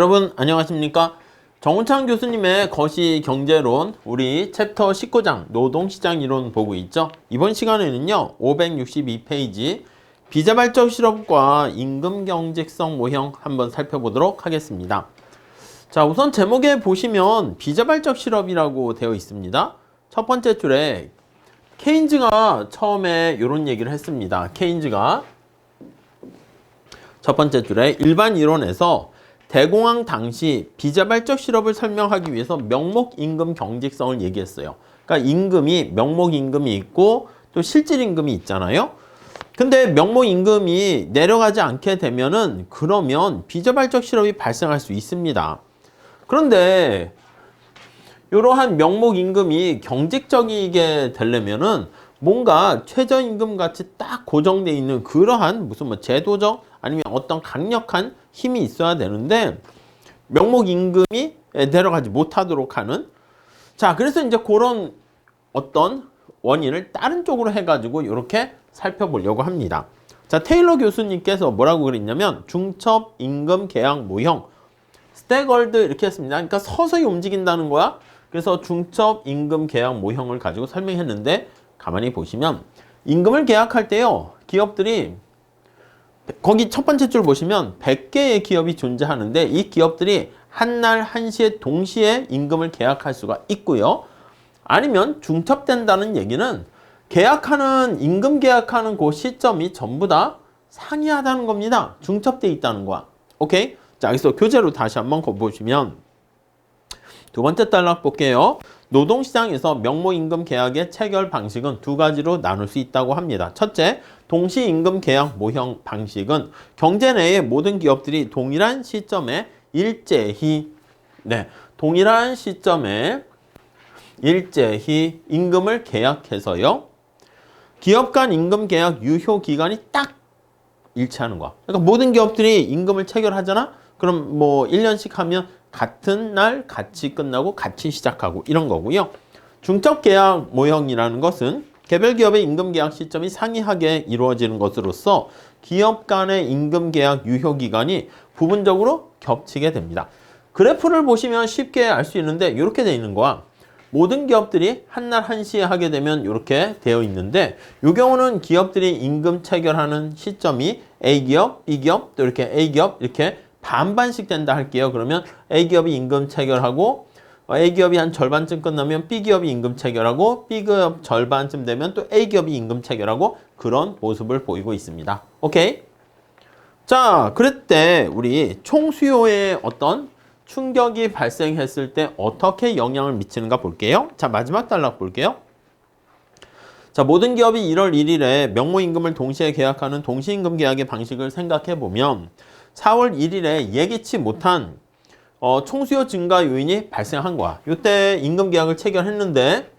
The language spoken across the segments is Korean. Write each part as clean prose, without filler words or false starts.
여러분 안녕하십니까? 정운창 교수님의 거시경제론 우리 챕터 19장 노동시장 이론 보고 있죠? 이번 시간에는요 562페이지 비자발적 실업과 임금 경직성 모형 한번 살펴보도록 하겠습니다. 자, 우선 제목에 보시면 비자발적 실업이라고 되어 있습니다. 첫 번째 줄에 케인즈가 처음에 이런 얘기를 했습니다. 케인즈가 첫 번째 줄에 일반 이론에서 대공황 당시 비자발적 실업을 설명하기 위해서 명목임금 경직성을 얘기했어요. 그러니까 임금이 명목임금이 있고 또 실질임금이 있잖아요. 근데 명목임금이 내려가지 않게 되면은 그러면 비자발적 실업이 발생할 수 있습니다. 그런데 이러한 명목임금이 경직적이게 되려면은 뭔가 최저임금 같이 딱 고정되어 있는 그러한 무슨 뭐 제도적 아니면 어떤 강력한 힘이 있어야 되는데 명목임금이 내려가지 못하도록 하는, 자, 그래서 이제 그런 어떤 원인을 다른 쪽으로 해가지고 이렇게 살펴보려고 합니다. 자, 테일러 교수님께서 뭐라고 그랬냐면 중첩임금 계약 모형 스태걸드 이렇게 했습니다. 그러니까 서서히 움직인다는 거야. 그래서 중첩임금 계약 모형을 가지고 설명했는데 가만히 보시면 임금을 계약할 때요 기업들이 거기 첫 번째 줄 보시면 100개의 기업이 존재하는데 이 기업들이 한날 한시에 동시에 임금을 계약할 수가 있고요. 아니면 중첩된다는 얘기는 계약하는 임금 계약하는 그 시점이 전부 다 상이하다는 겁니다. 중첩돼 있다는 거야. 오케이? 자, 여기서 교재로 다시 한번 보시면 두 번째 단락 볼게요. 노동시장에서 명목임금 계약의 체결 방식은 두 가지로 나눌 수 있다고 합니다. 첫째, 동시임금 계약 모형 방식은 경제 내의 모든 기업들이 동일한 시점에 일제히 임금을 계약해서요. 기업 간 임금 계약 유효 기간이 딱 일치하는 거야. 그러니까 모든 기업들이 임금을 체결하잖아? 그럼 뭐 1년씩 하면 같은 날 같이 끝나고 같이 시작하고 이런 거고요. 중첩 계약 모형이라는 것은 개별 기업의 임금 계약 시점이 상이하게 이루어지는 것으로서 기업 간의 임금 계약 유효 기간이 부분적으로 겹치게 됩니다. 그래프를 보시면 쉽게 알 수 있는데 이렇게 되어 있는 거야. 모든 기업들이 한날 한시에 하게 되면 이렇게 되어 있는데 이 경우는 기업들이 임금 체결하는 시점이 A기업, B기업, 또 이렇게 A기업 이렇게 반반씩 된다 할게요. 그러면 A기업이 임금 체결하고 A기업이 한 절반쯤 끝나면 B기업이 임금 체결하고 B기업 절반쯤 되면 또 A기업이 임금 체결하고 그런 모습을 보이고 있습니다. 오케이? 자, 그럴 때 우리 총수요에 어떤 충격이 발생했을 때 어떻게 영향을 미치는가 볼게요. 자, 마지막 단락 볼게요. 자, 모든 기업이 1월 1일에 명목임금을 동시에 계약하는 동시임금 계약의 방식을 생각해 보면 4월 1일에 예기치 못한 총수요 증가 요인이 발생한 거야. 이때 임금 계약을 체결했는데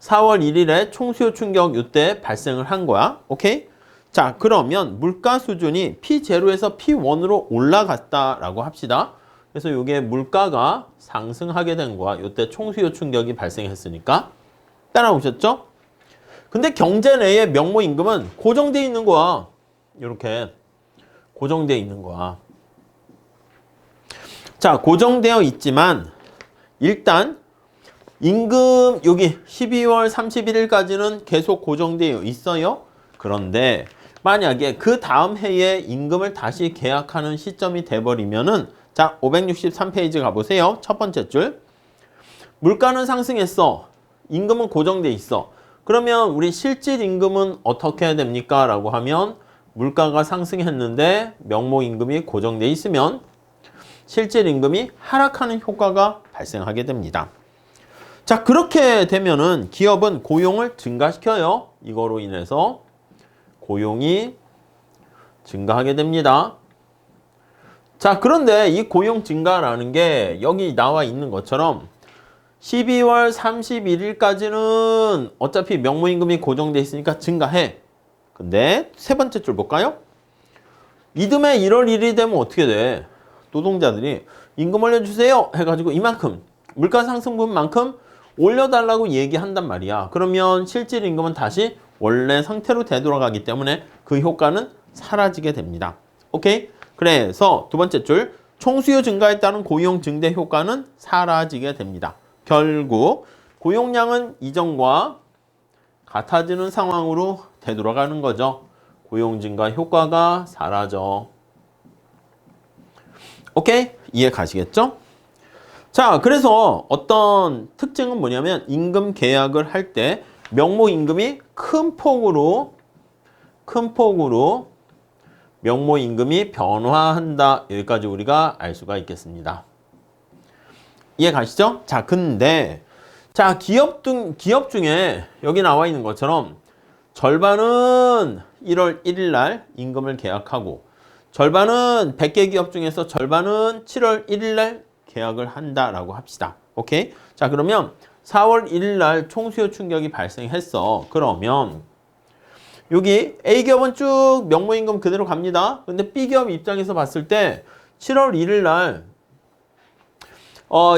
4월 1일에 총수요 충격 이때 발생을 한 거야. 오케이? 자, 그러면 물가 수준이 P0에서 P1으로 올라갔다라고 합시다. 그래서 이게 물가가 상승하게 된 거야. 이때 총수요 충격이 발생했으니까. 따라오셨죠? 근데 경제 내의 명목임금은 고정되어 있는 거야. 이렇게 고정되어 있는 거야. 자, 고정되어 있지만 일단 임금 여기 12월 31일까지는 계속 고정되어 있어요. 그런데 만약에 그 다음 해에 임금을 다시 계약하는 시점이 돼버리면은 자, 563페이지 가보세요. 첫 번째 줄. 물가는 상승했어. 임금은 고정돼 있어. 그러면 우리 실질 임금은 어떻게 해야 됩니까? 라고 하면 물가가 상승했는데 명목임금이 고정돼 있으면 실질 임금이 하락하는 효과가 발생하게 됩니다. 자, 그렇게 되면은 기업은 고용을 증가시켜요. 이거로 인해서 고용이 증가하게 됩니다. 자, 그런데 이 고용 증가라는 게 여기 나와 있는 것처럼 12월 31일까지는 어차피 명목임금이 고정돼 있으니까 증가해. 근데 세 번째 줄 볼까요? 이듬해 1월 1일이 되면 어떻게 돼? 노동자들이 임금 올려주세요 해가지고 이만큼 물가 상승분만큼 올려달라고 얘기한단 말이야. 그러면 실질 임금은 다시 원래 상태로 되돌아가기 때문에 그 효과는 사라지게 됩니다. 오케이? 그래서 두 번째 줄 총수요 증가에 따른 고용 증대 효과는 사라지게 됩니다. 결국 고용량은 이전과 같아지는 상황으로 되돌아가는 거죠. 고용 증가 효과가 사라져. 오케이? 이해 가시겠죠? 자, 그래서 어떤 특징은 뭐냐면 임금 계약을 할 때 명목 임금이 큰 폭으로 명목 임금이 변화한다. 여기까지 우리가 알 수가 있겠습니다. 이해 가시죠? 자, 근데 자, 기업 중에 여기 나와 있는 것처럼 절반은 1월 1일 날 임금을 계약하고 절반은 100개 기업 중에서 절반은 7월 1일 날 계약을 한다라고 합시다. 오케이? 자, 그러면 4월 1일 날 총수요 충격이 발생했어. 그러면 여기 A기업은 쭉 명목임금 그대로 갑니다. 근데 B기업 입장에서 봤을 때 7월 1일 날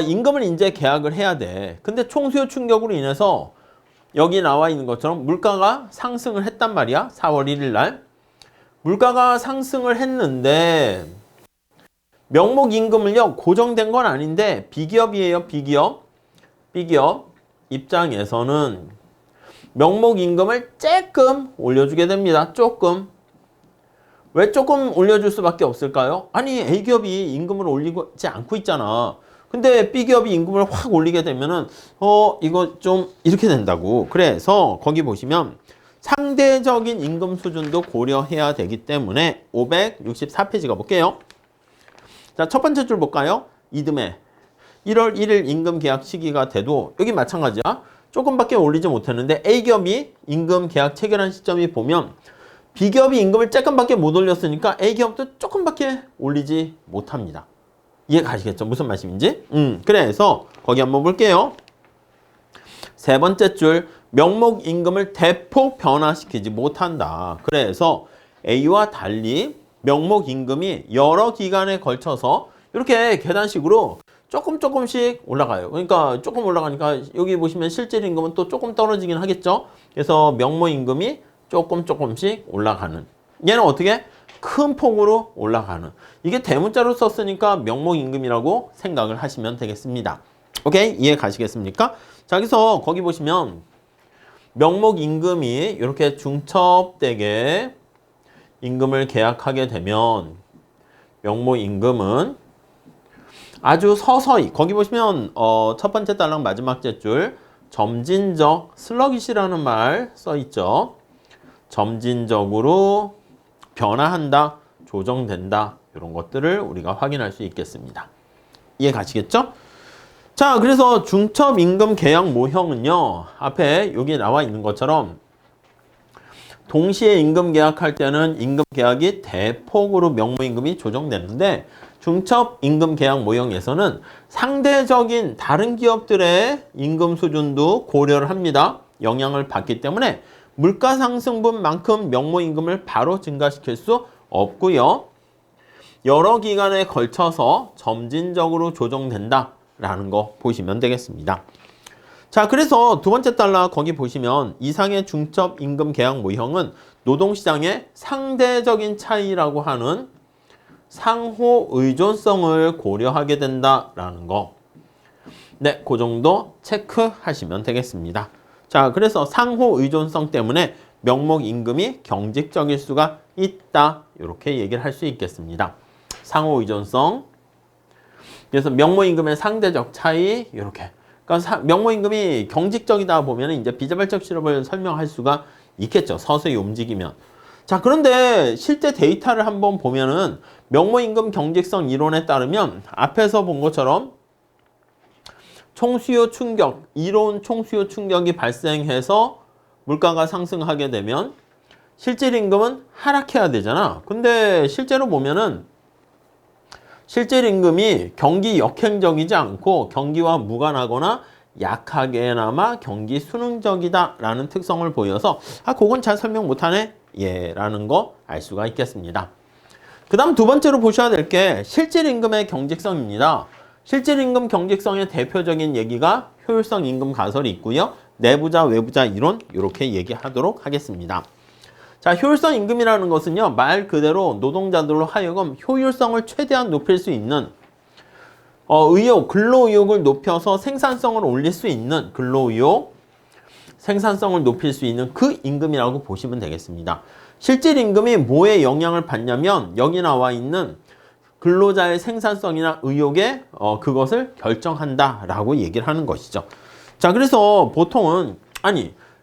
임금을 이제 계약을 해야 돼. 근데 총수요 충격으로 인해서 여기 나와 있는 것처럼 물가가 상승을 했단 말이야. 4월 1일 날. 물가가 상승을 했는데 명목 임금을요 고정된 건 아닌데 B기업이에요. B기업 입장에서는 명목 임금을 조금 올려주게 됩니다. 조금. 왜 조금 올려줄 수밖에 없을까요? 아니 A기업이 임금을 올리지 않고 있잖아. 근데 B기업이 임금을 확 올리게 되면은 이거 좀 이렇게 된다고. 그래서 거기 보시면 상대적인 임금 수준도 고려해야 되기 때문에 564페이지 가볼게요. 자, 첫 번째 줄 볼까요? 이듬해 1월 1일 임금 계약 시기가 돼도 여기 마찬가지야. 조금밖에 올리지 못했는데 A기업이 임금 계약 체결한 시점이 보면 B기업이 임금을 조금밖에 못 올렸으니까 A기업도 조금밖에 올리지 못합니다. 이해 가시겠죠? 무슨 말씀인지? 그래서 거기 한번 볼게요. 세 번째 줄 명목 임금을 대폭 변화시키지 못한다. 그래서 A와 달리 명목 임금이 여러 기간에 걸쳐서 이렇게 계단식으로 조금씩 올라가요. 그러니까 조금 올라가니까 여기 보시면 실질 임금은 또 조금 떨어지긴 하겠죠. 그래서 명목 임금이 조금씩 올라가는. 얘는 어떻게? 큰 폭으로 올라가는. 이게 대문자로 썼으니까 명목 임금이라고 생각을 하시면 되겠습니다. 오케이? 이해 가시겠습니까? 자, 여기서 거기 보시면 명목 임금이 이렇게 중첩되게 임금을 계약하게 되면 명목 임금은 아주 서서히 거기 보시면 첫 번째 달랑 마지막 줄 점진적 슬러기시라는 말 써있죠. 점진적으로 변화한다, 조정된다 이런 것들을 우리가 확인할 수 있겠습니다. 이해 가시겠죠? 자, 그래서 중첩 임금 계약 모형은요. 앞에 여기 나와 있는 것처럼 동시에 임금 계약할 때는 임금 계약이 대폭으로 명목 임금이 조정되는데 중첩 임금 계약 모형에서는 상대적인 다른 기업들의 임금 수준도 고려를 합니다. 영향을 받기 때문에 물가 상승분만큼 명목 임금을 바로 증가시킬 수 없고요. 여러 기간에 걸쳐서 점진적으로 조정된다라는 거 보시면 되겠습니다. 자, 그래서 두 번째 달러 거기 보시면 이상의 중첩 임금 계약 모형은 노동시장의 상대적인 차이라고 하는 상호 의존성을 고려하게 된다라는 거. 네, 그 정도 체크하시면 되겠습니다. 자, 그래서 상호 의존성 때문에 명목 임금이 경직적일 수가 있다. 이렇게 얘기를 할 수 있겠습니다. 상호 의존성. 그래서 명목 임금의 상대적 차이 이렇게. 그러니까 명목 임금이 경직적이다 보면 이제 비자발적 실업을 설명할 수가 있겠죠. 서서히 움직이면. 자, 그런데 실제 데이터를 한번 보면은 명목 임금 경직성 이론에 따르면 앞에서 본 것처럼 총수요 충격, 이로운 총수요 충격이 발생해서 물가가 상승하게 되면 실질 임금은 하락해야 되잖아. 근데 실제로 보면은 실질 임금이 경기 역행적이지 않고 경기와 무관하거나 약하게나마 경기 순응적이다라는 특성을 보여서 그건 잘 설명 못하네? 예, 라는 거 알 수가 있겠습니다. 그 다음 두 번째로 보셔야 될 게 실질 임금의 경직성입니다. 실질 임금 경직성의 대표적인 얘기가 효율성 임금 가설이 있고요. 내부자, 외부자 이론 이렇게 얘기하도록 하겠습니다. 자, 효율성 임금이라는 것은요, 말 그대로 노동자들로 하여금 효율성을 최대한 높일 수 있는 의욕, 근로의욕을 높여서 생산성을 올릴 수 있는 근로의욕, 생산성을 높일 수 있는 그 임금이라고 보시면 되겠습니다. 실질 임금이 뭐에 영향을 받냐면 여기 나와 있는 근로자의 생산성이나 의욕에 그것을 결정한다라고 얘기를 하는 것이죠. 자, 그래서 보통은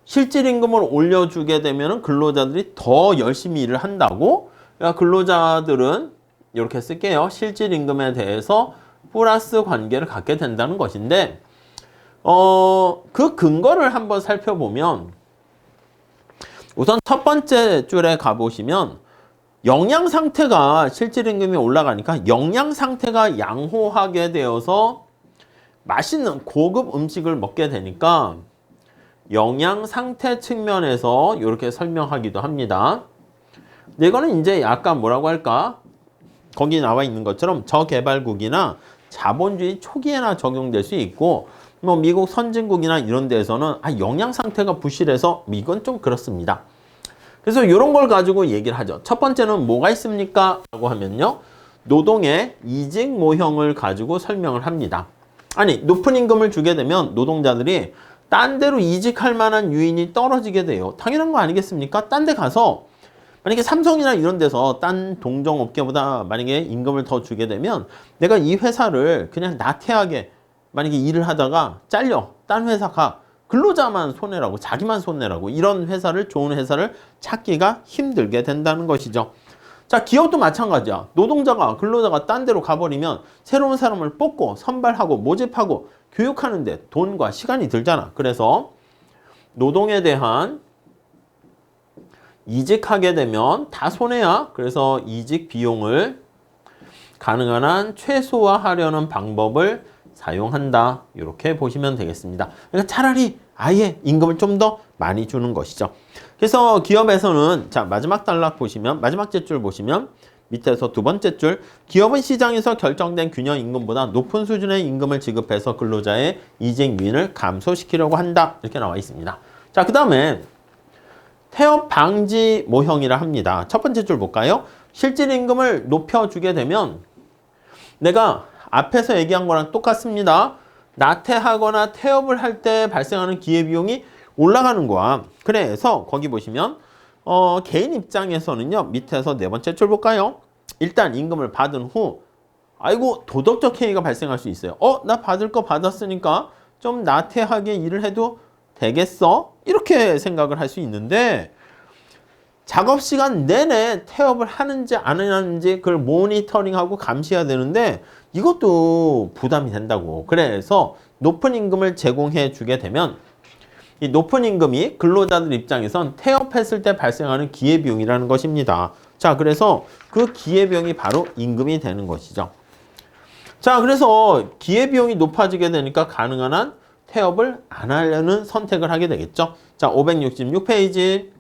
실질 임금을 올려주게 되면 근로자들이 더 열심히 일을 한다고. 그러니까 근로자들은 이렇게 쓸게요. 실질 임금에 대해서 플러스 관계를 갖게 된다는 것인데 그 근거를 한번 살펴보면 우선 첫 번째 줄에 가보시면 영양 상태가 실질 임금이 올라가니까 영양 상태가 양호하게 되어서 맛있는 고급 음식을 먹게 되니까 영양 상태 측면에서 이렇게 설명하기도 합니다. 근데 이거는 이제 약간 뭐라고 할까? 거기 나와 있는 것처럼 저개발국이나 자본주의 초기에나 적용될 수 있고 뭐 미국 선진국이나 이런 데에서는 영양 상태가 부실해서 이건 좀 그렇습니다. 그래서 이런 걸 가지고 얘기를 하죠. 첫 번째는 뭐가 있습니까? 라고 하면요. 노동의 이직 모형을 가지고 설명을 합니다. 높은 임금을 주게 되면 노동자들이 딴 데로 이직할 만한 유인이 떨어지게 돼요. 당연한 거 아니겠습니까? 딴 데 가서 만약에 삼성이나 이런 데서 딴 동종업계보다 만약에 임금을 더 주게 되면 내가 이 회사를 그냥 나태하게 만약에 일을 하다가 잘려 딴 회사 가 근로자만 손해라고 자기만 손해라고 이런 회사를 좋은 회사를 찾기가 힘들게 된다는 것이죠. 자, 기업도 마찬가지야. 노동자가 근로자가 딴 데로 가버리면 새로운 사람을 뽑고 선발하고 모집하고 교육하는데 돈과 시간이 들잖아. 그래서 노동에 대한 이직하게 되면 다 손해야. 그래서 이직 비용을 가능한 한 최소화하려는 방법을 사용한다. 이렇게 보시면 되겠습니다. 그러니까 차라리 아예 임금을 좀 더 많이 주는 것이죠. 그래서 기업에서는 자, 마지막 단락 보시면 마지막 줄 보시면 밑에서 두 번째 줄 기업은 시장에서 결정된 균형 임금보다 높은 수준의 임금을 지급해서 근로자의 이직 요인을 감소시키려고 한다. 이렇게 나와 있습니다. 자, 그 다음에 태업 방지 모형이라 합니다. 첫 번째 줄 볼까요? 실질 임금을 높여주게 되면 내가 앞에서 얘기한 거랑 똑같습니다. 나태하거나 태업을 할 때 발생하는 기회비용이 올라가는 거야. 그래서 거기 보시면 개인 입장에서는요. 밑에서 네 번째 줄 볼까요? 일단 임금을 받은 후 아이고 도덕적 해이가 발생할 수 있어요. 나 받을 거 받았으니까 좀 나태하게 일을 해도 되겠어? 이렇게 생각을 할 수 있는데 작업시간 내내 태업을 하는지 안 하는지 그걸 모니터링하고 감시해야 되는데 이것도 부담이 된다고. 그래서 높은 임금을 제공해 주게 되면 이 높은 임금이 근로자들 입장에선 태업했을 때 발생하는 기회비용이라는 것입니다. 자, 그래서 그 기회비용이 바로 임금이 되는 것이죠. 자, 그래서 기회비용이 높아지게 되니까 가능한 한 태업을 안 하려는 선택을 하게 되겠죠. 자, 566페이지.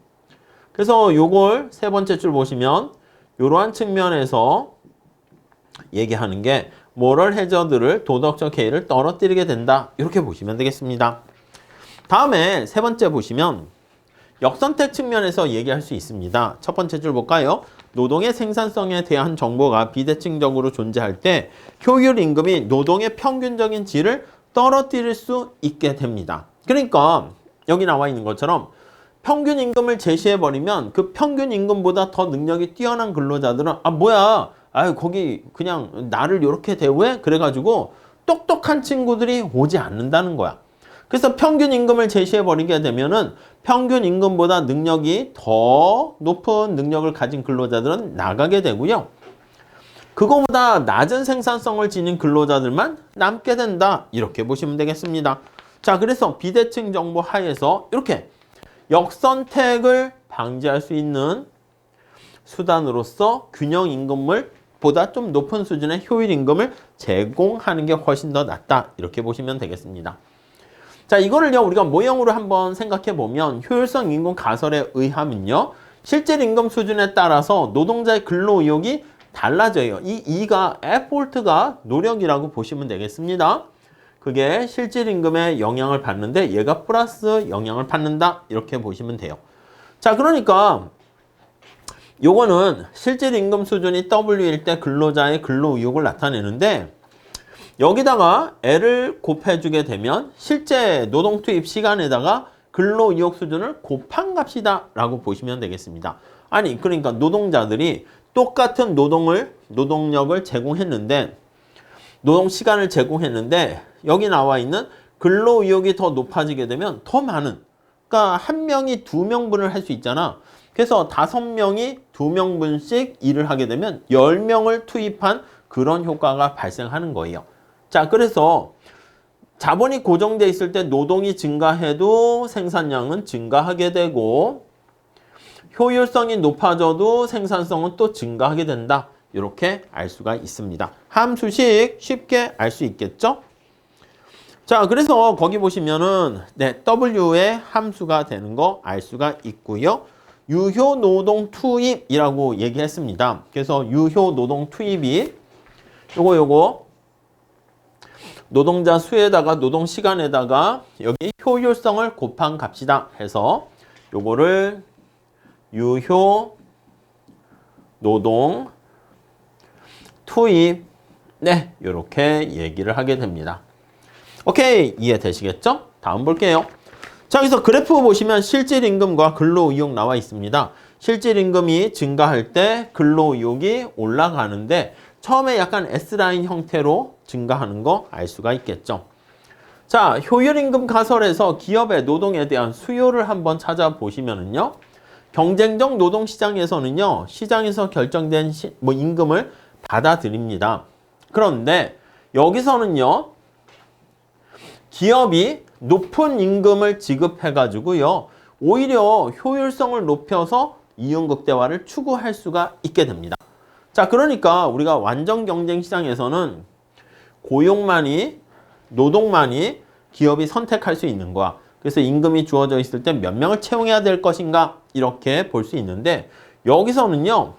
그래서 요걸 세 번째 줄 보시면 이러한 측면에서 얘기하는 게 모럴 해저드를 도덕적 해이를 떨어뜨리게 된다. 이렇게 보시면 되겠습니다. 다음에 세 번째 보시면 역선택 측면에서 얘기할 수 있습니다. 첫 번째 줄 볼까요? 노동의 생산성에 대한 정보가 비대칭적으로 존재할 때 효율 임금이 노동의 평균적인 질을 떨어뜨릴 수 있게 됩니다. 그러니까 여기 나와 있는 것처럼 평균 임금을 제시해버리면 그 평균 임금보다 더 능력이 뛰어난 근로자들은 뭐야 거기 그냥 나를 이렇게 대우해? 그래가지고 똑똑한 친구들이 오지 않는다는 거야. 그래서 평균 임금을 제시해버리게 되면은 평균 임금보다 능력이 더 높은 능력을 가진 근로자들은 나가게 되고요. 그거보다 낮은 생산성을 지닌 근로자들만 남게 된다. 이렇게 보시면 되겠습니다. 자, 그래서 비대칭 정보 하에서 이렇게 역선택을 방지할 수 있는 수단으로서 균형 임금을 보다 좀 높은 수준의 효율 임금을 제공하는 게 훨씬 더 낫다. 이렇게 보시면 되겠습니다. 자, 이거를요 우리가 모형으로 한번 생각해 보면 효율성 임금 가설에 의하면요 실질 임금 수준에 따라서 노동자의 근로 의욕이 달라져요. 이 E가 effort가 노력이라고 보시면 되겠습니다. 그게 실질 임금에 영향을 받는데 얘가 플러스 영향을 받는다. 이렇게 보시면 돼요. 자, 그러니까 요거는 실질 임금 수준이 W일 때 근로자의 근로 의욕을 나타내는데 여기다가 L을 곱해주게 되면 실제 노동 투입 시간에다가 근로 의욕 수준을 곱한 값이다 라고 보시면 되겠습니다. 아니 그러니까 노동자들이 똑같은 노동력을 제공했는데 노동 시간을 제공했는데 여기 나와 있는 근로 의욕이 더 높아지게 되면 더 많은, 그러니까 한 명이 2명분을 할 수 있잖아. 그래서 5명이 2명분씩 일을 하게 되면 10명을 투입한 그런 효과가 발생하는 거예요. 자, 그래서 자본이 고정돼 있을 때 노동이 증가해도 생산량은 증가하게 되고 효율성이 높아져도 생산성은 또 증가하게 된다. 이렇게 알 수가 있습니다. 함수식 쉽게 알 수 있겠죠? 자, 그래서 거기 보시면은 W의 함수가 되는 거 알 수가 있고요. 유효 노동 투입이라고 얘기했습니다. 그래서 유효 노동 투입이 요거 노동자 수에다가 노동 시간에다가 여기 효율성을 곱한 값이다 해서 요거를 유효 노동 투입 이렇게 얘기를 하게 됩니다. 오케이, 이해되시겠죠? 다음 볼게요. 자, 여기서 그래프 보시면 실질 임금과 근로 의욕 나와 있습니다. 실질 임금이 증가할 때 근로 의욕이 올라가는데 처음에 약간 S라인 형태로 증가하는 거 알 수가 있겠죠. 자, 효율임금 가설에서 기업의 노동에 대한 수요를 한번 찾아보시면은요. 경쟁적 노동시장에서는요. 시장에서 결정된 임금을 받아들입니다. 그런데 여기서는요. 기업이 높은 임금을 지급해가지고요. 오히려 효율성을 높여서 이윤 극대화를 추구할 수가 있게 됩니다. 자, 그러니까 우리가 완전 경쟁 시장에서는 노동만이 기업이 선택할 수 있는 거야. 그래서 임금이 주어져 있을 때 몇 명을 채용해야 될 것인가 이렇게 볼 수 있는데 여기서는요.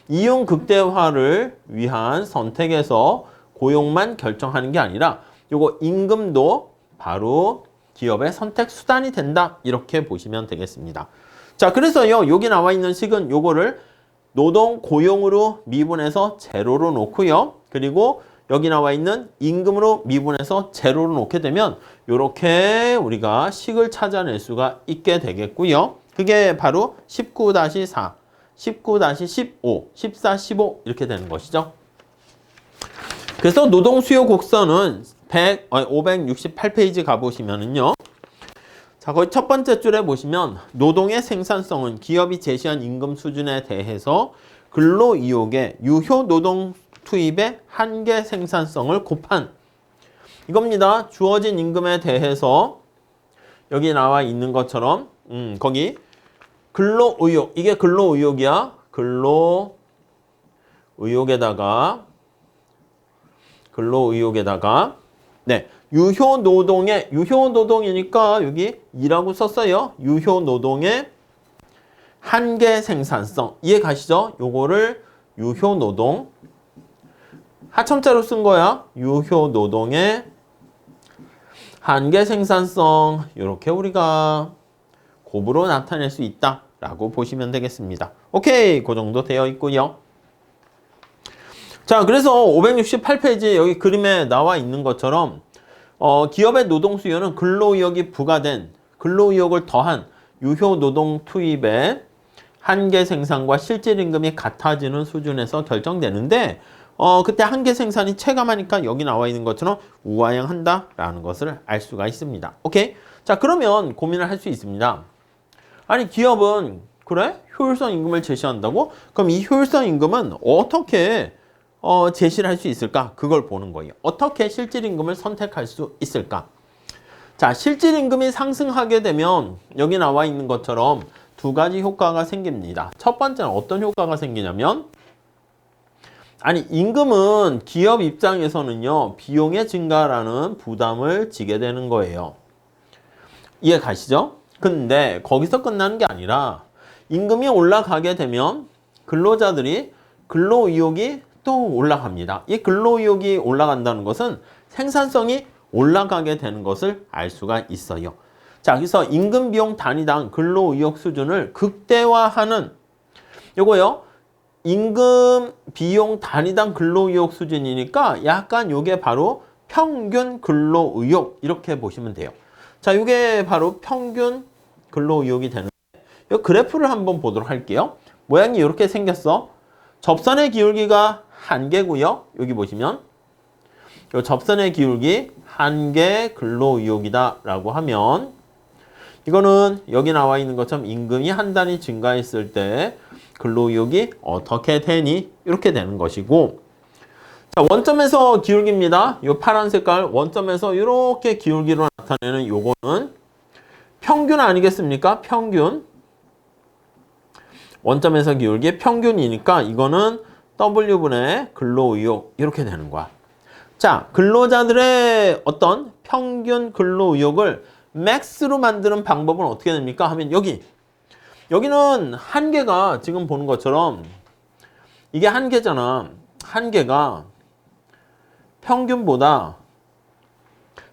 이윤 극대화를 위한 선택에서 고용만 결정하는 게 아니라 요거 임금도 바로 기업의 선택 수단이 된다. 이렇게 보시면 되겠습니다. 자, 그래서요. 여기 나와 있는 식은 요거를 노동 고용으로 미분해서 제로로 놓고요. 그리고 여기 나와 있는 임금으로 미분해서 제로로 놓게 되면 이렇게 우리가 식을 찾아낼 수가 있게 되겠고요. 그게 바로 19-4, 19-15, 14-15 이렇게 되는 것이죠. 그래서 노동 수요 곡선은 568페이지 가보시면은요. 자, 거기 첫 번째 줄에 보시면 노동의 생산성은 기업이 제시한 임금 수준에 대해서 근로 이용의 유효 노동 투입의 한계 생산성을 곱한 이겁니다. 주어진 임금에 대해서 여기 나와 있는 것처럼 거기 근로 의욕, 이게 근로 의욕이야. 근로 의욕에다가 유효 노동이니까 여기 2라고 썼어요. 유효 노동의 한계 생산성. 이해 가시죠? 요거를 유효 노동 하첨자로 쓴 거야. 유효 노동의 한계 생산성. 이렇게 우리가 곱으로 나타낼 수 있다라고 보시면 되겠습니다. 오케이, 그 정도 되어 있고요. 자, 그래서 568페이지 여기 그림에 나와 있는 것처럼 기업의 노동 수요는 근로의욕이 부과된 근로의욕을 더한 유효 노동 투입의 한계 생산과 실질 임금이 같아지는 수준에서 결정되는데 그때 한계 생산이 체감하니까 여기 나와 있는 것처럼 우하향한다라는 것을 알 수가 있습니다. 오케이? 자, 그러면 고민을 할 수 있습니다. 아니, 기업은 그래? 효율성 임금을 제시한다고? 그럼 이 효율성 임금은 어떻게 제시를 할 수 있을까? 그걸 보는 거예요. 어떻게 실질 임금을 선택할 수 있을까? 자, 실질 임금이 상승하게 되면 여기 나와 있는 것처럼 두 가지 효과가 생깁니다. 첫 번째는 어떤 효과가 생기냐면 아니, 임금은 기업 입장에서는요. 비용의 증가라는 부담을 지게 되는 거예요. 이해 가시죠? 근데 거기서 끝나는 게 아니라 임금이 올라가게 되면 근로자들이 근로의욕이 또 올라갑니다. 이 근로의욕이 올라간다는 것은 생산성이 올라가게 되는 것을 알 수가 있어요. 자, 그래서 임금 비용 단위당 근로의욕 수준을 극대화하는 요거요. 임금 비용 단위당 근로의욕 수준이니까 약간 요게 바로 평균 근로의욕 이렇게 보시면 돼요. 자, 요게 바로 평균 근로의욕이 되는데 요 그래프를 한번 보도록 할게요. 모양이 이렇게 생겼어. 접선의 기울기가 1개고요. 여기 보시면 요 접선의 기울기 1개 근로의욕이다 라고 하면 이거는 여기 나와 있는 것처럼 임금이 한 단위 증가했을 때 근로의욕이 어떻게 되니? 이렇게 되는 것이고, 자, 원점에서 기울기입니다. 이 파란 색깔 원점에서 이렇게 기울기로 나타내는 요거는 평균 아니겠습니까? 평균. 원점에서 기울기 평균이니까 이거는 W분의 근로의욕 이렇게 되는 거야. 자, 근로자들의 어떤 평균 근로의욕을 맥스로 만드는 방법은 어떻게 됩니까? 하면 여기는 한계가 지금 보는 것처럼 이게 한계잖아. 한계가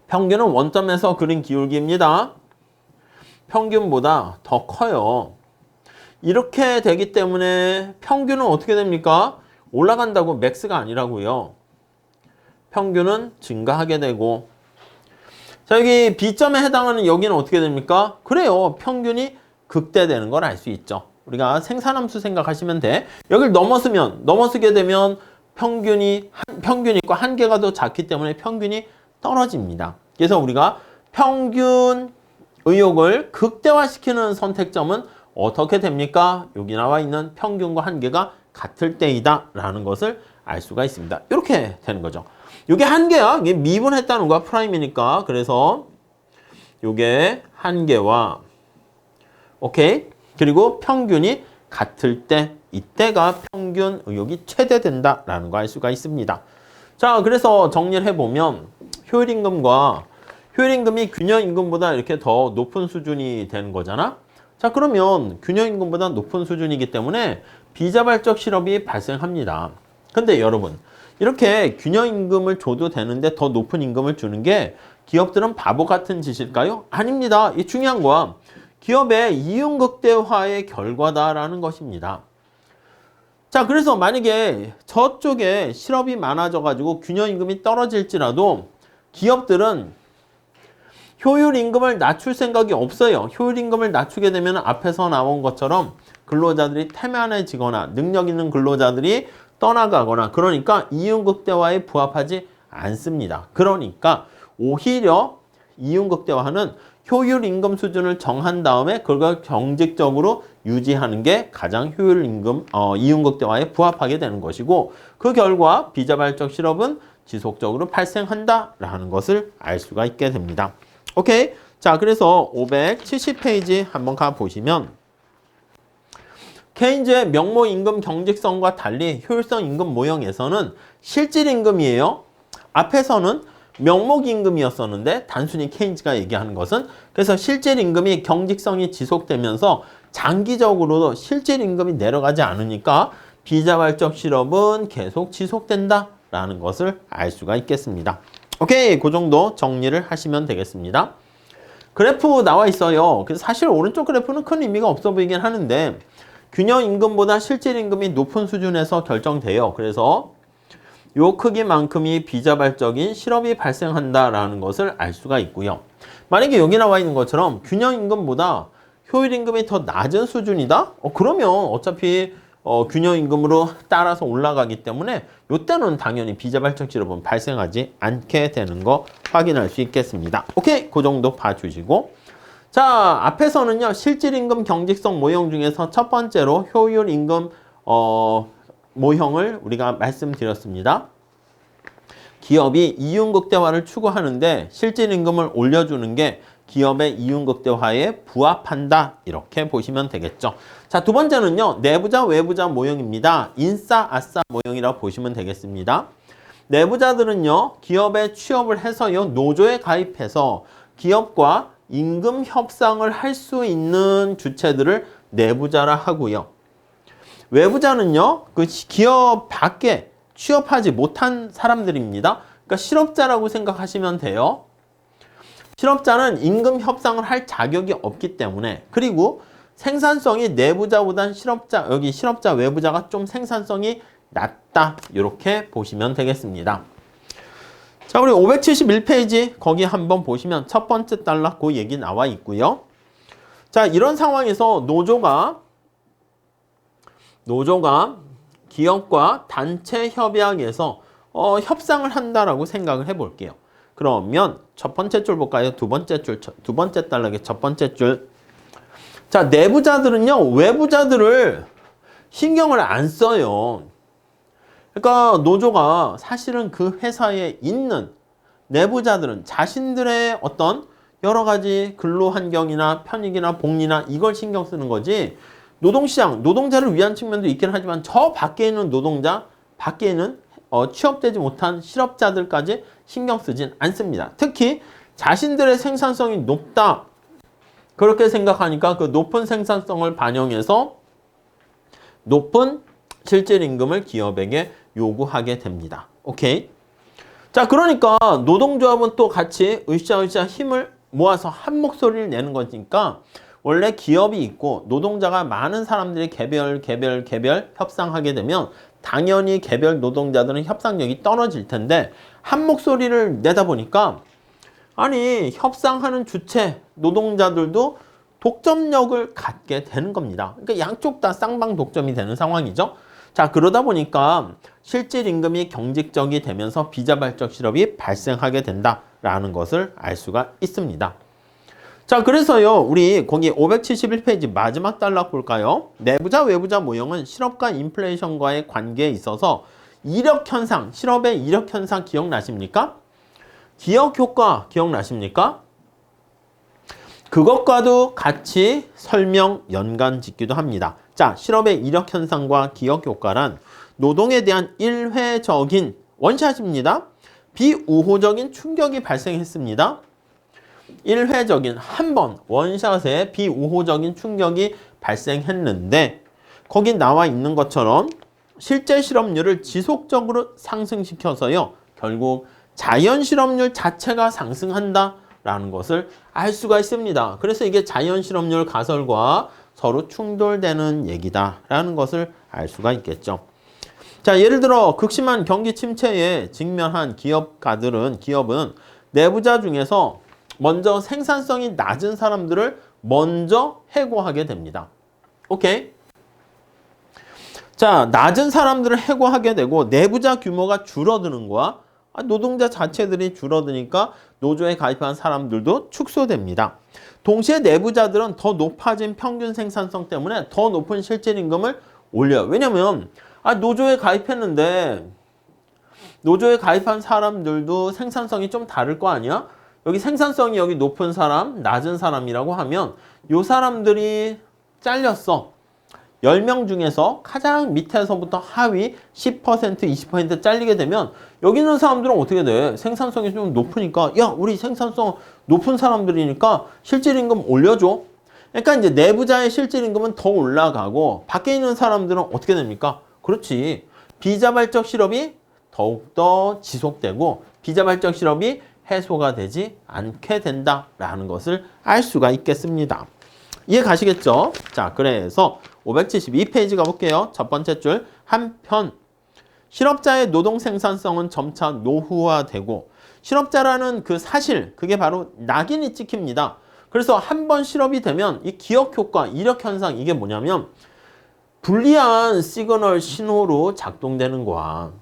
평균은 원점에서 그린 기울기입니다. 평균보다 더 커요. 이렇게 되기 때문에 평균은 어떻게 됩니까? 올라간다고 맥스가 아니라고요. 평균은 증가하게 되고, 자, 여기 B점에 해당하는 여기는 어떻게 됩니까? 그래요. 평균이 극대되는 걸 알 수 있죠. 우리가 생산함수 생각하시면 돼. 여기를 넘어서게 되면 평균이 있고 한계가 더 작기 때문에 평균이 떨어집니다. 그래서 우리가 평균 의욕을 극대화시키는 선택점은 어떻게 됩니까? 여기 나와 있는 평균과 한계가 같을 때이다 라는 것을 알 수가 있습니다. 이렇게 되는 거죠. 이게 한계야. 이게 미분했다는 거야. 프라임이니까. 그래서 이게 한계와 오케이. 그리고 평균이 같을 때 이때가 평균 의욕이 최대된다라는 거 알 수가 있습니다. 자, 그래서 정리를 해보면 효율임금이 균형임금보다 이렇게 더 높은 수준이 되는 거잖아. 자, 그러면 균형임금보다 높은 수준이기 때문에 비자발적 실업이 발생합니다. 근데 여러분, 이렇게 균형임금을 줘도 되는데 더 높은 임금을 주는 게 기업들은 바보 같은 짓일까요? 아닙니다. 이 중요한 거야. 기업의 이윤 극대화의 결과다라는 것입니다. 자, 그래서 만약에 저쪽에 실업이 많아져가지고 균형임금이 떨어질지라도 기업들은 효율임금을 낮출 생각이 없어요. 효율임금을 낮추게 되면 앞에서 나온 것처럼 근로자들이 태만해지거나 능력 있는 근로자들이 떠나가거나 그러니까 이윤 극대화에 부합하지 않습니다. 그러니까 오히려 이윤 극대화는 효율 임금 수준을 정한 다음에 그걸 경직적으로 유지하는 게 가장 효율 임금 이윤 극대화에 부합하게 되는 것이고 그 결과 비자발적 실업은 지속적으로 발생한다라는 것을 알 수가 있게 됩니다. 오케이. 자, 그래서 570페이지 한번 가 보시면 케인즈의 명목 임금 경직성과 달리 효율성 임금 모형에서는 실질 임금이에요. 앞에서는 명목 임금이었었는데 단순히 케인즈가 얘기하는 것은 그래서 실질 임금이 경직성이 지속되면서 장기적으로도 실질 임금이 내려가지 않으니까 비자발적 실업은 계속 지속된다라는 것을 알 수가 있겠습니다. 오케이, 그 정도 정리를 하시면 되겠습니다. 그래프 나와 있어요. 그래서 사실 오른쪽 그래프는 큰 의미가 없어 보이긴 하는데 균형 임금보다 실질 임금이 높은 수준에서 결정돼요. 그래서 요 크기만큼이 비자발적인 실업이 발생한다라는 것을 알 수가 있고요. 만약에 여기 나와 있는 것처럼 균형 임금보다 효율 임금이 더 낮은 수준이다? 그러면 어차피 균형 임금으로 따라서 올라가기 때문에 이때는 당연히 비자발적 실업은 발생하지 않게 되는 거 확인할 수 있겠습니다. 오케이, 그 정도 봐주시고 자, 앞에서는요 실질 임금 경직성 모형 중에서 첫 번째로 효율 임금 모형을 우리가 말씀드렸습니다. 기업이 이윤 극대화를 추구하는데 실질 임금을 올려주는 게 기업의 이윤 극대화에 부합한다. 이렇게 보시면 되겠죠. 자, 두 번째는요. 내부자, 외부자 모형입니다. 인싸, 아싸 모형이라고 보시면 되겠습니다. 내부자들은요. 기업에 취업을 해서요. 노조에 가입해서 기업과 임금 협상을 할 수 있는 주체들을 내부자라 하고요. 외부자는요, 그 기업 밖에 취업하지 못한 사람들입니다. 그러니까 실업자라고 생각하시면 돼요. 실업자는 임금 협상을 할 자격이 없기 때문에 그리고 생산성이 내부자보단 실업자, 여기 실업자, 외부자가 좀 생산성이 낮다. 이렇게 보시면 되겠습니다. 자, 우리 571페이지 거기 한번 보시면 첫 번째 단락 그 얘기 나와 있고요. 자, 이런 상황에서 노조가 기업과 단체 협약에서 협상을 한다라고 생각을 해볼게요. 그러면 첫 번째 줄 볼까요? 두 번째 단락의 첫 번째 줄. 자, 내부자들은요, 외부자들을 신경을 안 써요. 그러니까 노조가 사실은 그 회사에 있는 내부자들은 자신들의 어떤 여러 가지 근로 환경이나 편익이나 복리나 이걸 신경 쓰는 거지, 노동시장, 노동자를 위한 측면도 있긴 하지만 저 밖에 있는 노동자, 밖에 있는 취업되지 못한 실업자들까지 신경 쓰진 않습니다. 특히 자신들의 생산성이 높다. 그렇게 생각하니까 그 높은 생산성을 반영해서 높은 실질 임금을 기업에게 요구하게 됩니다. 오케이? 자, 그러니까 노동조합은 또 같이 으쌰으쌰 힘을 모아서 한 목소리를 내는 거니까 원래 기업이 있고 노동자가 많은 사람들이 개별 협상하게 되면 당연히 개별 노동자들은 협상력이 떨어질 텐데 한 목소리를 내다 보니까 아니 협상하는 주체 노동자들도 독점력을 갖게 되는 겁니다. 그러니까 양쪽 다 쌍방 독점이 되는 상황이죠. 자, 그러다 보니까 실질 임금이 경직적이 되면서 비자발적 실업이 발생하게 된다라는 것을 알 수가 있습니다. 자, 그래서요, 우리 거기 571페이지 마지막 단락 볼까요? 내부자, 외부자 모형은 실업과 인플레이션과의 관계에 있어서 이력 현상, 실업의 이력 현상 기억나십니까? 기억 효과 기억나십니까? 그것과도 같이 설명 연관 짓기도 합니다. 자, 실업의 이력 현상과 기억 효과란 노동에 대한 일회적인 원샷입니다. 비우호적인 충격이 발생했습니다. 일회적인 한 번 원샷에 비우호적인 충격이 발생했는데 거기 나와 있는 것처럼 실제 실업률을 지속적으로 상승시켜서요, 결국 자연 실업률 자체가 상승한다라는 것을 알 수가 있습니다. 그래서 이게 자연 실업률 가설과 서로 충돌되는 얘기다라는 것을 알 수가 있겠죠. 자, 예를 들어 극심한 경기 침체에 직면한 기업은 내부자 중에서 먼저 생산성이 낮은 사람들을 먼저 해고하게 됩니다. 오케이? 자, 낮은 사람들을 해고하게 되고 내부자 규모가 줄어드는 거야. 노동자 자체들이 줄어드니까 노조에 가입한 사람들도 축소됩니다. 동시에 내부자들은 더 높아진 평균 생산성 때문에 더 높은 실질 임금을 올려요. 왜냐면 노조에 가입했는데 노조에 가입한 사람들도 생산성이 좀 다를 거 아니야? 여기 생산성이 여기 높은 사람, 낮은 사람이라고 하면 요 사람들이 잘렸어. 10명 중에서 가장 밑에서부터 하위 10%, 20% 잘리게 되면 여기 있는 사람들은 어떻게 돼? 생산성이 좀 높으니까 야, 우리 생산성 높은 사람들이니까 실질임금 올려줘. 그러니까 이제 내부자의 실질임금은 더 올라가고 밖에 있는 사람들은 어떻게 됩니까? 그렇지. 비자발적 실업이 더욱더 지속되고 비자발적 실업이 해소가 되지 않게 된다라는 것을 알 수가 있겠습니다. 이해 가시겠죠? 자, 그래서 572페이지 가볼게요. 첫 번째 줄. 한편 실업자의 노동 생산성은 점차 노후화되고 실업자라는 그 사실, 그게 바로 낙인이 찍힙니다. 그래서 한 번 실업이 되면 이 기억 효과, 이력 현상, 이게 뭐냐면 불리한 시그널 신호로 작동되는 거야.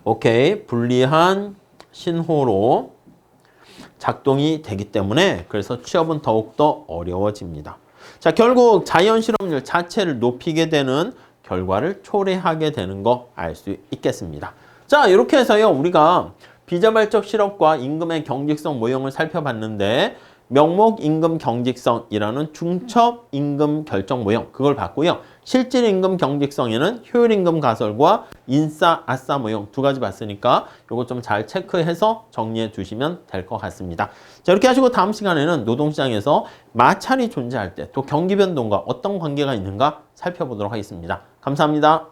오케이, 불리한 신호로 작동이 되기 때문에 그래서 취업은 더욱더 어려워집니다. 자, 결국 자연 실업률 자체를 높이게 되는 결과를 초래하게 되는 거 알 수 있겠습니다. 자, 이렇게 해서요, 우리가 비자발적 실업과 임금의 경직성 모형을 살펴봤는데 명목 임금 경직성이라는 중첩 임금 결정 모형, 그걸 봤고요. 실질 임금 경직성에는 효율 임금 가설과 인싸 아싸 모형 두 가지 봤으니까 요거 좀 잘 체크해서 정리해 두시면 될 것 같습니다. 자, 이렇게 하시고 다음 시간에는 노동시장에서 마찰이 존재할 때 또 경기 변동과 어떤 관계가 있는가 살펴보도록 하겠습니다. 감사합니다.